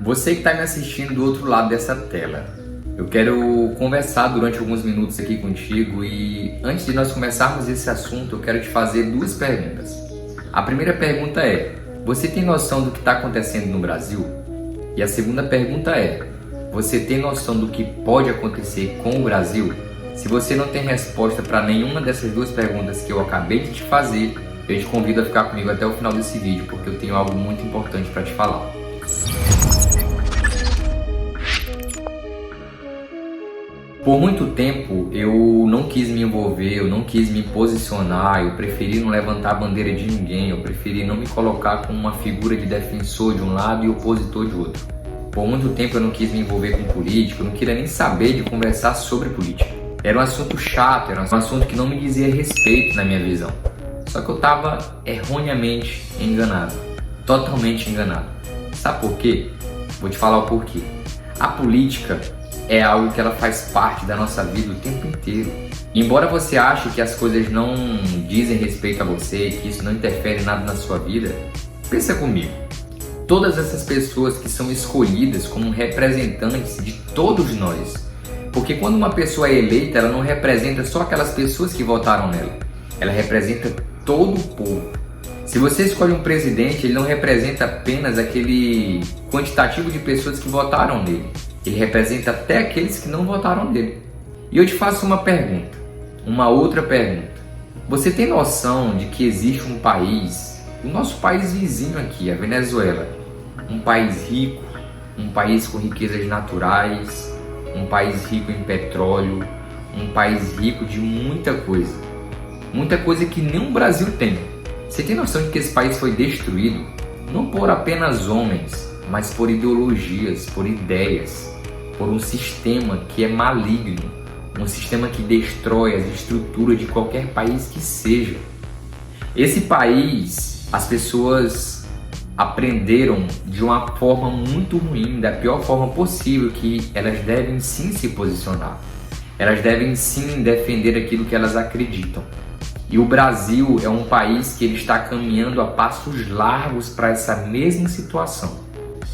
Você que está me assistindo do outro lado dessa tela, eu quero conversar durante alguns minutos aqui contigo e antes de nós começarmos esse assunto, eu quero te fazer duas perguntas. A primeira pergunta é: você tem noção do que está acontecendo no Brasil? E a segunda pergunta é: você tem noção do que pode acontecer com o Brasil? Se você não tem resposta para nenhuma dessas duas perguntas que eu acabei de te fazer, eu te convido a ficar comigo até o final desse vídeo, porque eu tenho algo muito importante para te falar. Por muito tempo eu não quis me envolver, eu não quis me posicionar, eu preferi não levantar a bandeira de ninguém, eu preferi não me colocar como uma figura de defensor de um lado e opositor de outro. Por muito tempo eu não quis me envolver com política, eu não queria nem saber de conversar sobre política. Era um assunto chato, era um assunto que não me dizia respeito na minha visão. Só que eu estava erroneamente enganado, totalmente enganado. Sabe por quê? Vou te falar o porquê. A política é algo que ela faz parte da nossa vida o tempo inteiro. E embora você ache que as coisas não dizem respeito a você, que isso não interfere em nada na sua vida, pensa comigo. Todas essas pessoas que são escolhidas como representantes de todos nós, porque quando uma pessoa é eleita, ela não representa só aquelas pessoas que votaram nela, ela representa todo o povo. Se você escolhe um presidente, ele não representa apenas aquele quantitativo de pessoas que votaram nele, ele representa até aqueles que não votaram nele. E eu te faço uma pergunta, uma outra pergunta. Você tem noção de que existe um país, o nosso país vizinho aqui, a Venezuela, um país rico, um país com riquezas naturais, um país rico em petróleo, um país rico de muita coisa que nem o Brasil tem. Você tem noção de que esse país foi destruído não por apenas homens, mas por ideologias, por ideias, por um sistema que é maligno, um sistema que destrói as estruturas de qualquer país que seja. Esse país, as pessoas aprenderam de uma forma muito ruim, da pior forma possível, que elas devem sim se posicionar. Elas devem sim defender aquilo que elas acreditam. E o Brasil é um país que ele está caminhando a passos largos para essa mesma situação.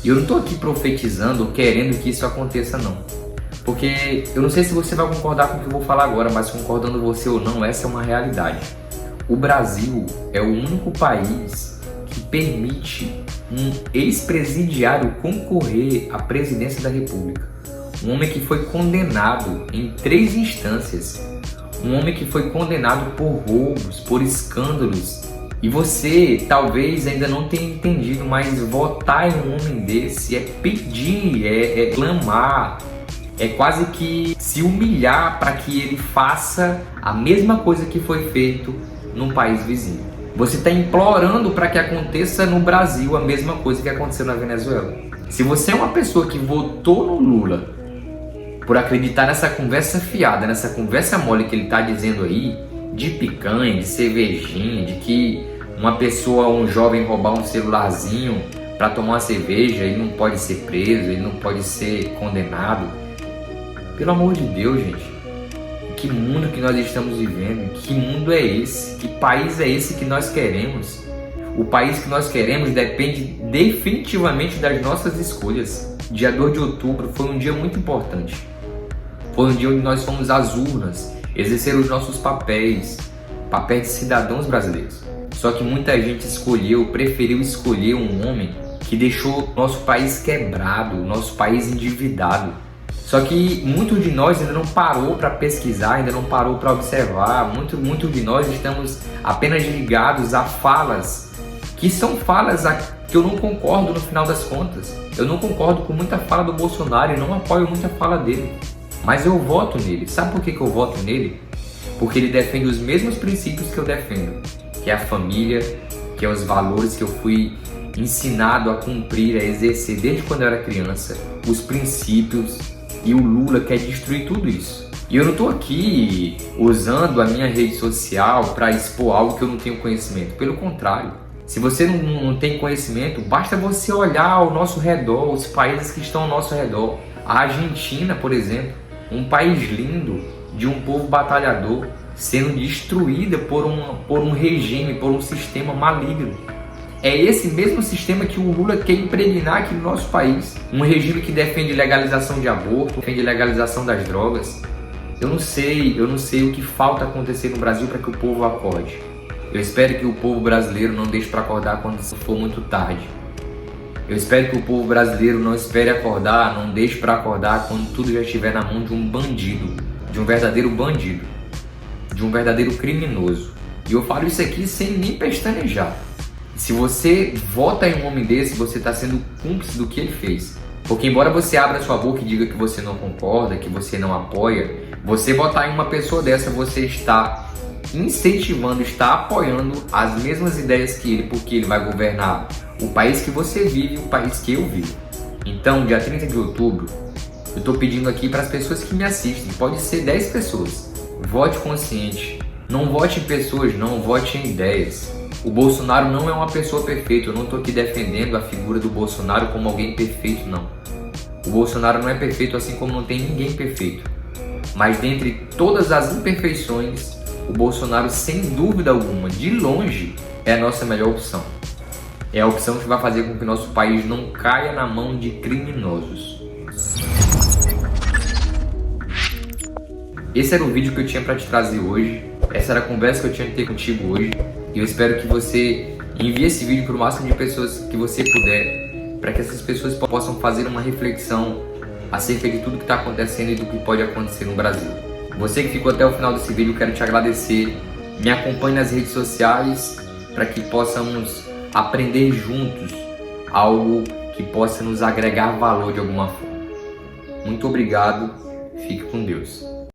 E eu não estou aqui profetizando ou querendo que isso aconteça não. Porque eu não sei se você vai concordar com o que eu vou falar agora, mas concordando você ou não, essa é uma realidade. O Brasil é o único país que permite um ex-presidiário concorrer à presidência da República. Um homem que foi condenado em 3 instâncias. Um homem que foi condenado por roubos, por escândalos. E você talvez ainda não tenha entendido, mas votar em um homem desse é pedir, é clamar, é quase que se humilhar para que ele faça a mesma coisa que foi feito num país vizinho. Você está implorando para que aconteça no Brasil a mesma coisa que aconteceu na Venezuela. Se você é uma pessoa que votou no Lula por acreditar nessa conversa fiada, nessa conversa mole que ele está dizendo aí, de picanha, de cervejinha, de que uma pessoa, um jovem roubar um celularzinho para tomar uma cerveja, ele não pode ser preso, ele não pode ser condenado. Pelo amor de Deus, gente. Que mundo que nós estamos vivendo? Que mundo é esse? Que país é esse que nós queremos? O país que nós queremos depende definitivamente das nossas escolhas. Dia 2 de outubro foi um dia muito importante. Foi um dia onde nós fomos às urnas, exercer os nossos papéis de cidadãos brasileiros. Só que muita gente preferiu escolher um homem que deixou nosso país quebrado, nosso país endividado. Só que muito de nós ainda não parou para pesquisar, ainda não parou para observar. Muito de nós estamos apenas ligados a falas, que são falas que eu não concordo no final das contas. Eu não concordo com muita fala do Bolsonaro e não apoio muita fala dele. Mas eu voto nele. Sabe por que eu voto nele? Porque ele defende os mesmos princípios que eu defendo, que é a família, que é os valores que eu fui ensinado a cumprir, a exercer desde quando eu era criança, os princípios. E o Lula quer destruir tudo isso. E eu não estou aqui usando a minha rede social para expor algo que eu não tenho conhecimento. Pelo contrário, se você não tem conhecimento, basta você olhar ao nosso redor, os países que estão ao nosso redor. A Argentina, por exemplo, um país lindo, de um povo batalhador, sendo destruída por um regime, por um sistema maligno. É esse mesmo sistema que o Lula quer impregnar aqui no nosso país. Um regime que defende legalização de aborto, defende legalização das drogas. Eu não sei o que falta acontecer no Brasil para que o povo acorde. Eu espero que o povo brasileiro não deixe para acordar quando for muito tarde. Eu espero que o povo brasileiro não espere acordar, não deixe para acordar quando tudo já estiver na mão de um bandido, de um verdadeiro bandido, de um verdadeiro criminoso. E eu falo isso aqui sem nem pestanejar. Se você vota em um homem desse, você está sendo cúmplice do que ele fez. Porque embora você abra sua boca e diga que você não concorda, que você não apoia, você votar em uma pessoa dessa, você está incentivando, está apoiando as mesmas ideias que ele, porque ele vai governar o país que você vive e o país que eu vivo. Então, dia 30 de outubro, eu estou pedindo aqui para as pessoas que me assistem, pode ser 10 pessoas, vote consciente. Não vote em pessoas, não, vote em ideias. O Bolsonaro não é uma pessoa perfeita, eu não estou aqui defendendo a figura do Bolsonaro como alguém perfeito, não. O Bolsonaro não é perfeito, assim como não tem ninguém perfeito. Mas dentre todas as imperfeições, o Bolsonaro, sem dúvida alguma, de longe, é a nossa melhor opção. É a opção que vai fazer com que nosso país não caia na mão de criminosos. Esse era o vídeo que eu tinha para te trazer hoje. Essa era a conversa que eu tinha que ter contigo hoje. E eu espero que você envie esse vídeo para o máximo de pessoas que você puder, para que essas pessoas possam fazer uma reflexão acerca de tudo que está acontecendo e do que pode acontecer no Brasil. Você que ficou até o final desse vídeo, eu quero te agradecer. Me acompanhe nas redes sociais para que possamos aprender juntos algo que possa nos agregar valor de alguma forma. Muito obrigado. Fique com Deus.